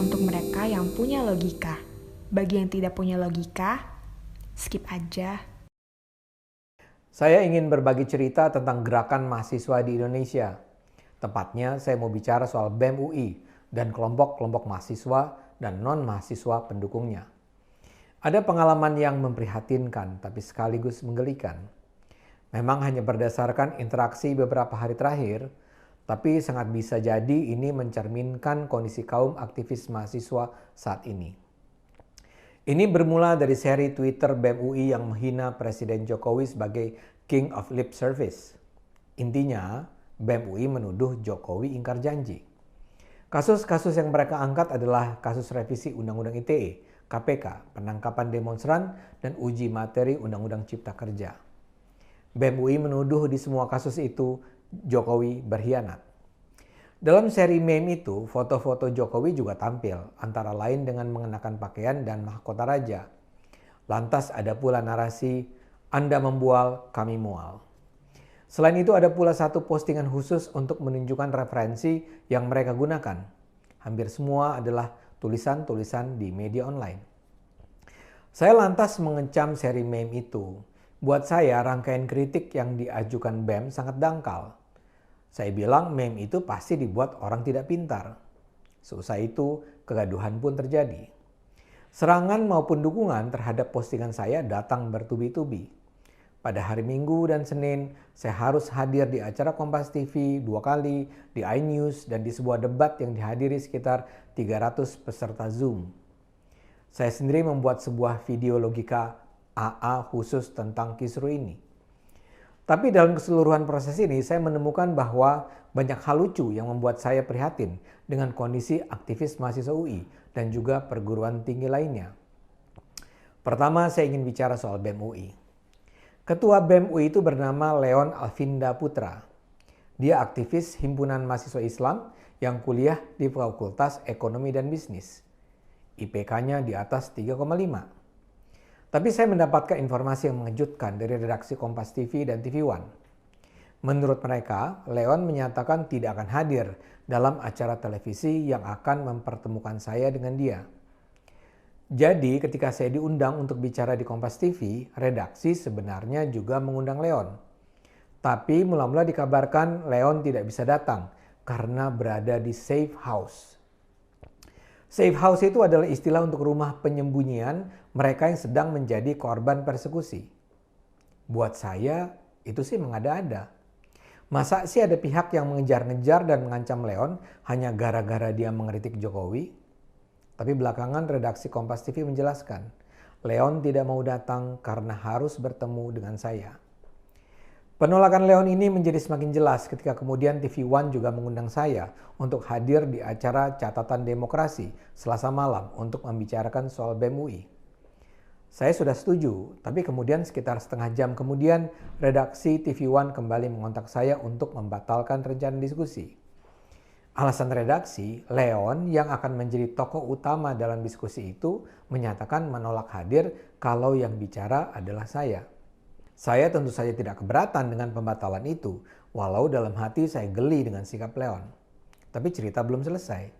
untuk mereka yang punya logika. Bagi yang tidak punya logika, skip aja. Saya ingin berbagi cerita tentang gerakan mahasiswa di Indonesia. Tepatnya saya mau bicara soal BEM UI dan kelompok-kelompok mahasiswa dan non-mahasiswa pendukungnya. Ada pengalaman yang memprihatinkan tapi sekaligus menggelikan. Memang hanya berdasarkan interaksi beberapa hari terakhir, tapi sangat bisa jadi ini mencerminkan kondisi kaum aktivis mahasiswa saat ini. Ini bermula dari seri Twitter BEM UI yang menghina Presiden Jokowi sebagai King of Lip Service. Intinya, BEM UI menuduh Jokowi ingkar janji. Kasus-kasus yang mereka angkat adalah kasus revisi Undang-Undang ITE, KPK, penangkapan demonstran, dan uji materi Undang-Undang Cipta Kerja. BEM UI menuduh di semua kasus itu Jokowi berkhianat. Dalam seri meme itu, foto-foto Jokowi juga tampil, antara lain dengan mengenakan pakaian dan mahkota raja. Lantas ada pula narasi, Anda membual, kami mual. Selain itu ada pula satu postingan khusus untuk menunjukkan referensi yang mereka gunakan. Hampir semua adalah tulisan-tulisan di media online. Saya lantas mengecam seri meme itu. Buat saya, rangkaian kritik yang diajukan BEM sangat dangkal. Saya bilang meme itu pasti dibuat orang tidak pintar. Seusai itu, kegaduhan pun terjadi. Serangan maupun dukungan terhadap postingan saya datang bertubi-tubi. Pada hari Minggu dan Senin, saya harus hadir di acara Kompas TV 2 kali, di iNews, dan di sebuah debat yang dihadiri sekitar 300 peserta Zoom. Saya sendiri membuat sebuah video logika AA khusus tentang kisru ini. Tapi dalam keseluruhan proses ini saya menemukan bahwa banyak hal lucu yang membuat saya prihatin dengan kondisi aktivis mahasiswa UI dan juga perguruan tinggi lainnya. Pertama saya ingin bicara soal BEM UI. Ketua BEM UI itu bernama Leon Alvinda Putra. Dia aktivis Himpunan Mahasiswa Islam yang kuliah di Fakultas Ekonomi dan Bisnis. IPK-nya di atas 3,5. Tapi saya mendapatkan informasi yang mengejutkan dari redaksi Kompas TV dan TV One. Menurut mereka, Leon menyatakan tidak akan hadir dalam acara televisi yang akan mempertemukan saya dengan dia. Jadi ketika saya diundang untuk bicara di Kompas TV, redaksi sebenarnya juga mengundang Leon. Tapi mula-mula dikabarkan Leon tidak bisa datang karena berada di safe house. Safe house itu adalah istilah untuk rumah penyembunyian mereka yang sedang menjadi korban persekusi. Buat saya, itu sih mengada-ada. Masa sih ada pihak yang mengejar-ngejar dan mengancam Leon hanya gara-gara dia mengkritik Jokowi? Tapi belakangan redaksi Kompas TV menjelaskan, Leon tidak mau datang karena harus bertemu dengan saya. Penolakan Leon ini menjadi semakin jelas ketika kemudian TV One juga mengundang saya untuk hadir di acara Catatan Demokrasi Selasa malam untuk membicarakan soal BEM UI. Saya sudah setuju, tapi kemudian sekitar setengah jam kemudian redaksi TV One kembali mengontak saya untuk membatalkan rencana diskusi. Alasan redaksi, Leon yang akan menjadi tokoh utama dalam diskusi itu menyatakan menolak hadir kalau yang bicara adalah saya. Saya tentu saja tidak keberatan dengan pembatalan itu, walau dalam hati saya geli dengan sikap Leon. Tapi cerita belum selesai.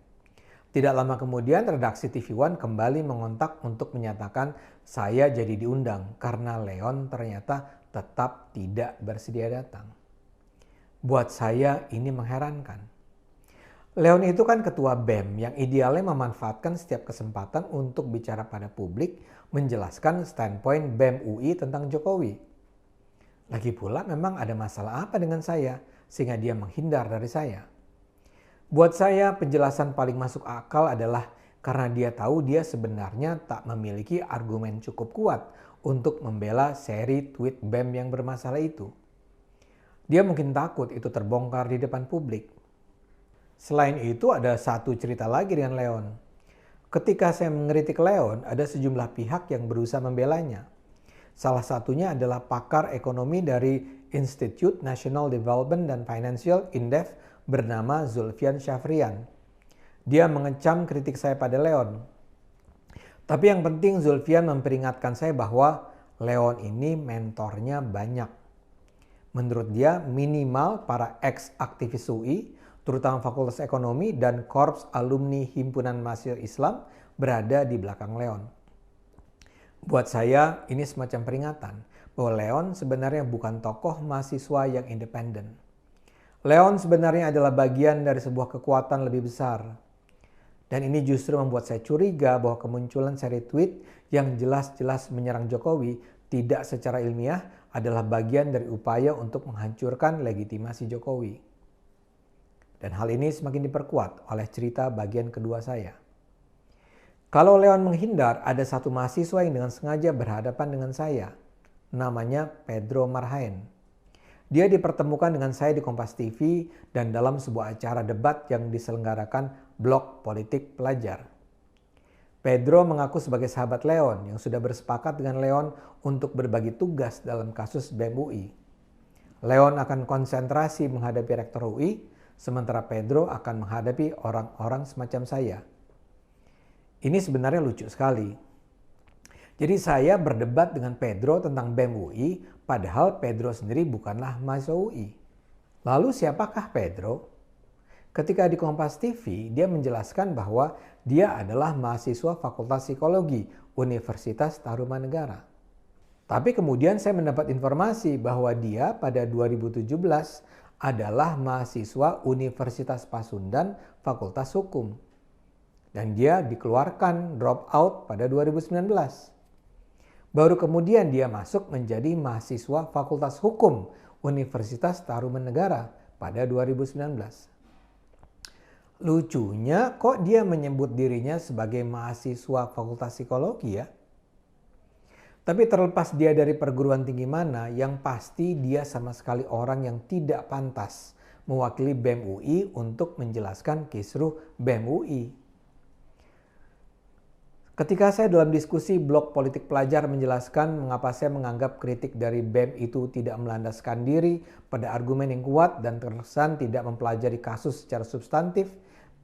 Tidak lama kemudian redaksi TV One kembali mengontak untuk menyatakan saya jadi diundang karena Leon ternyata tetap tidak bersedia datang. Buat saya ini mengherankan. Leon itu kan ketua BEM yang idealnya memanfaatkan setiap kesempatan untuk bicara pada publik, menjelaskan standpoint BEM UI tentang Jokowi. Lagi pula memang ada masalah apa dengan saya sehingga dia menghindar dari saya. Buat saya penjelasan paling masuk akal adalah karena dia tahu dia sebenarnya tak memiliki argumen cukup kuat untuk membela seri tweet BEM yang bermasalah itu. Dia mungkin takut itu terbongkar di depan publik. Selain itu ada satu cerita lagi dengan Leon. Ketika saya mengkritik Leon, ada sejumlah pihak yang berusaha membelanya. Salah satunya adalah pakar ekonomi dari Institute National Development dan Financial Indef bernama Zulfian Syafrian. Dia mengecam kritik saya pada Leon. Tapi yang penting Zulfian memperingatkan saya bahwa Leon ini mentornya banyak. Menurut dia minimal para ex-aktivis UI terutama Fakultas Ekonomi dan Korps Alumni Himpunan Mahasiswa Islam berada di belakang Leon. Buat saya, ini semacam peringatan bahwa Leon sebenarnya bukan tokoh mahasiswa yang independen. Leon sebenarnya adalah bagian dari sebuah kekuatan lebih besar. Dan ini justru membuat saya curiga bahwa kemunculan seri tweet yang jelas-jelas menyerang Jokowi tidak secara ilmiah adalah bagian dari upaya untuk menghancurkan legitimasi Jokowi. Dan hal ini semakin diperkuat oleh cerita bagian kedua saya. Kalau Leon menghindar, ada satu mahasiswa yang dengan sengaja berhadapan dengan saya. Namanya Pedro Marhaen. Dia dipertemukan dengan saya di Kompas TV dan dalam sebuah acara debat yang diselenggarakan Blog Politik Pelajar. Pedro mengaku sebagai sahabat Leon yang sudah bersepakat dengan Leon untuk berbagi tugas dalam kasus BEM UI. Leon akan konsentrasi menghadapi Rektor UI, sementara Pedro akan menghadapi orang-orang semacam saya. Ini sebenarnya lucu sekali. Jadi saya berdebat dengan Pedro tentang BEM UI, padahal Pedro sendiri bukanlah mahasiswa UI. Lalu siapakah Pedro? Ketika di Kompas TV, dia menjelaskan bahwa dia adalah mahasiswa Fakultas Psikologi Universitas Tarumanegara. Tapi kemudian saya mendapat informasi bahwa dia pada 2017 adalah mahasiswa Universitas Pasundan Fakultas Hukum. Dan dia dikeluarkan drop out pada 2019. Baru kemudian dia masuk menjadi mahasiswa Fakultas Hukum Universitas Tarumanegara pada 2019. Lucunya kok dia menyebut dirinya sebagai mahasiswa Fakultas Psikologi ya? Tapi terlepas dia dari perguruan tinggi mana, yang pasti dia sama sekali orang yang tidak pantas mewakili BEM UI untuk menjelaskan kisruh BEM UI. Ketika saya dalam diskusi Blog Politik Pelajar menjelaskan mengapa saya menganggap kritik dari BEM itu tidak melandaskan diri pada argumen yang kuat dan terkesan tidak mempelajari kasus secara substantif,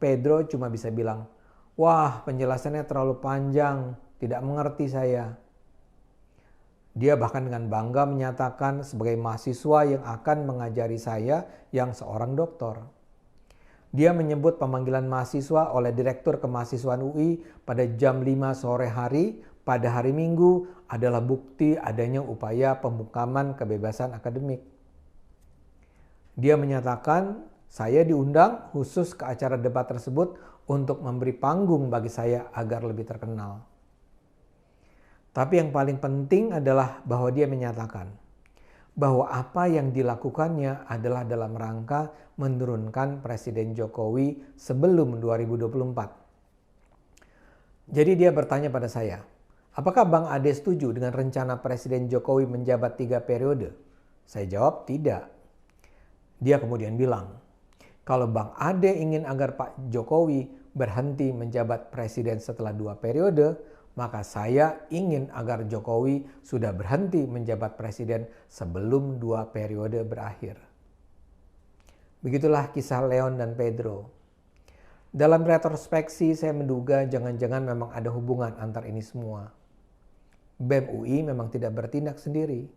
Pedro cuma bisa bilang, "Wah, penjelasannya terlalu panjang, tidak mengerti saya." Dia bahkan dengan bangga menyatakan sebagai mahasiswa yang akan mengajari saya yang seorang doktor. Dia menyebut pemanggilan mahasiswa oleh Direktur Kemahasiswaan UI pada jam 5 sore hari pada hari Minggu adalah bukti adanya upaya pembukaman kebebasan akademik. Dia menyatakan, saya diundang khusus ke acara debat tersebut untuk memberi panggung bagi saya agar lebih terkenal. Tapi yang paling penting adalah bahwa dia menyatakan bahwa apa yang dilakukannya adalah dalam rangka menurunkan Presiden Jokowi sebelum 2024. Jadi dia bertanya pada saya, apakah Bang Ade setuju dengan rencana Presiden Jokowi menjabat 3 periode? Saya jawab tidak. Dia kemudian bilang, kalau Bang Ade ingin agar Pak Jokowi berhenti menjabat presiden setelah 2 periode, maka saya ingin agar Jokowi sudah berhenti menjabat presiden sebelum 2 periode berakhir. Begitulah kisah Leon dan Pedro. Dalam retrospeksi saya menduga jangan-jangan memang ada hubungan antar ini semua. BEM UI memang tidak bertindak sendiri.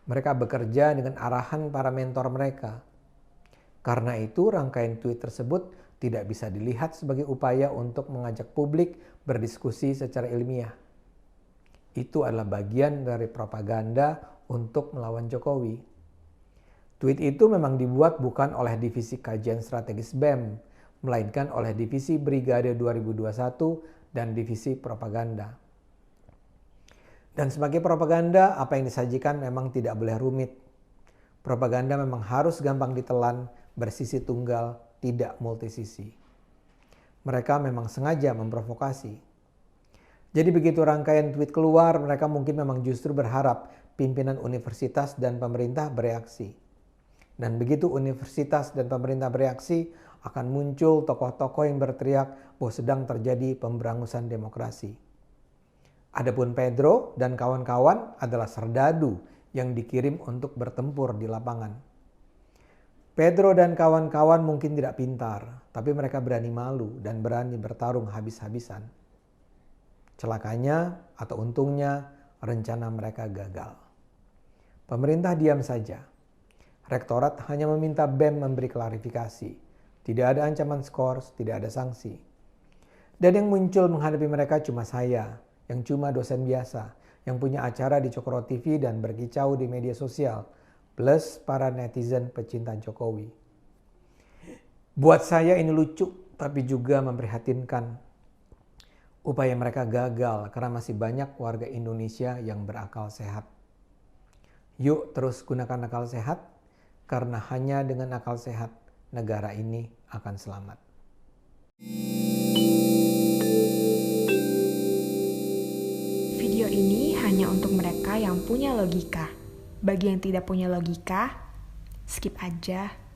Mereka bekerja dengan arahan para mentor mereka. Karena itu rangkaian tweet tersebut tidak bisa dilihat sebagai upaya untuk mengajak publik berdiskusi secara ilmiah. Itu adalah bagian dari propaganda untuk melawan Jokowi. Tweet itu memang dibuat bukan oleh Divisi Kajian Strategis BEM, melainkan oleh Divisi Brigade 2021 dan Divisi Propaganda. Dan sebagai propaganda, apa yang disajikan memang tidak boleh rumit. Propaganda memang harus gampang ditelan, bersisi tunggal, tidak multisisi. Mereka memang sengaja memprovokasi. Jadi begitu rangkaian tweet keluar, mereka mungkin memang justru berharap pimpinan universitas dan pemerintah bereaksi. Dan begitu universitas dan pemerintah bereaksi, akan muncul tokoh-tokoh yang berteriak bahwa sedang terjadi pemberangusan demokrasi. Adapun Pedro dan kawan-kawan adalah serdadu yang dikirim untuk bertempur di lapangan. Pedro dan kawan-kawan mungkin tidak pintar, tapi mereka berani malu dan berani bertarung habis-habisan. Celakanya atau untungnya, rencana mereka gagal. Pemerintah diam saja. Rektorat hanya meminta BEM memberi klarifikasi, Tidak ada ancaman skors, tidak ada sanksi. Dan yang muncul menghadapi mereka cuma saya, yang cuma dosen biasa, yang punya acara di Cokro TV dan berkicau di media sosial, plus para netizen pecinta Jokowi. Buat saya ini lucu, tapi juga memprihatinkan. Upaya mereka gagal karena masih banyak warga Indonesia yang berakal sehat. Yuk terus gunakan akal sehat, karena hanya dengan akal sehat negara ini akan selamat. Video ini hanya untuk mereka yang punya logika. Bagi yang tidak punya logika, skip aja.